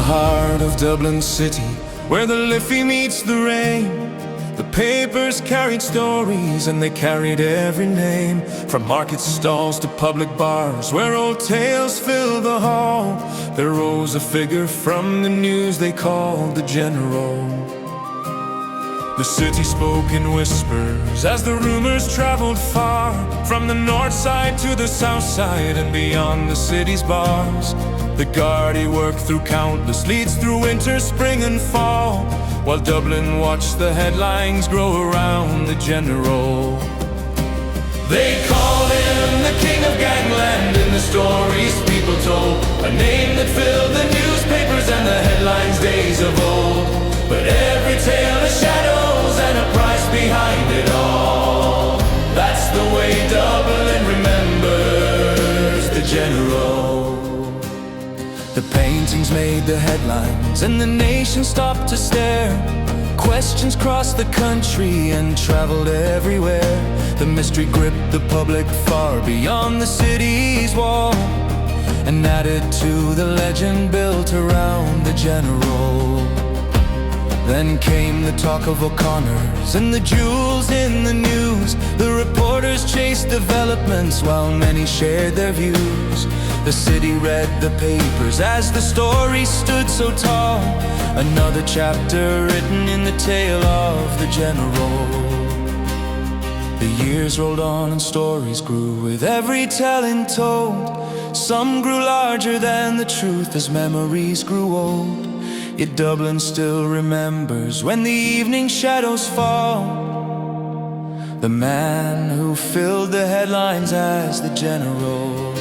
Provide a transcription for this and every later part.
heart of Dublin city, where the Liffey meets the rain, the papers carried stories and they carried every name. From market stalls to public bars, where old tales fill the hall, there rose a figure from the news they called the General. The city spoke in whispers as the rumors traveled far, from the north side to the south side and beyond the city's bars. The guard he worked through countless leads through winter, spring and fall, while Dublin watched the headlines grow around the General. They called him the king of gangland in the stories people told, a name that filled the newspapers and the headlines days of old. But every tale has shadows and a price behind it all. That's the way Dublin remembers the General. The paintings made the headlines and the nation stopped to stare. Questions crossed the country and traveled everywhere. The mystery gripped the public far beyond the city's wall, and added to the legend built around the General. Then came the talk of O'Connor's and the jewels in the news. The reporters chased developments while many shared their views. The city read the papers as the story stood so tall, another chapter written in the tale of the General. The years rolled on and stories grew with every telling told. Some grew larger than the truth as memories grew old. Yet Dublin still remembers when the evening shadows fall, the man who filled the headlines as the General.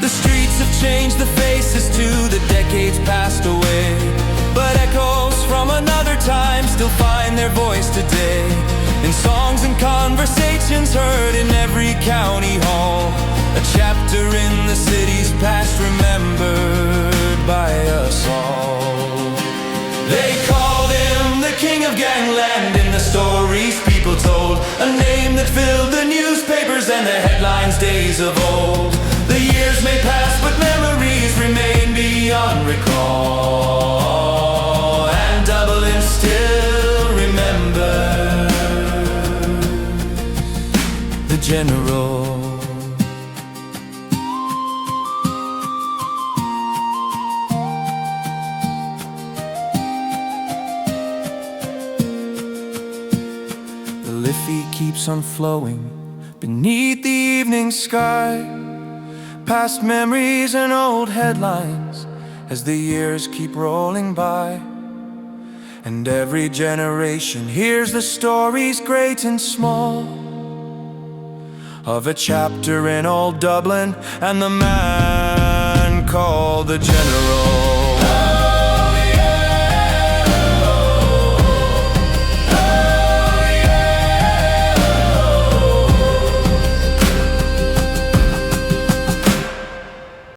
The streets have changed the faces to the decades passed away, but echoes from another time still find their voice today, in songs and conversations heard in every county hall. A chapter in the city's past remembered by us all. They called him the king of gangland in the stories people told, a name that filled the newspapers and the headlines days of old. The years may pass but memories remain beyond recall, and Dublin still remembers the General. The Liffey keeps on flowing beneath the evening sky, past memories and old headlines as the years keep rolling by. And every generation hears the stories great and small of a chapter in old Dublin and the man called the General.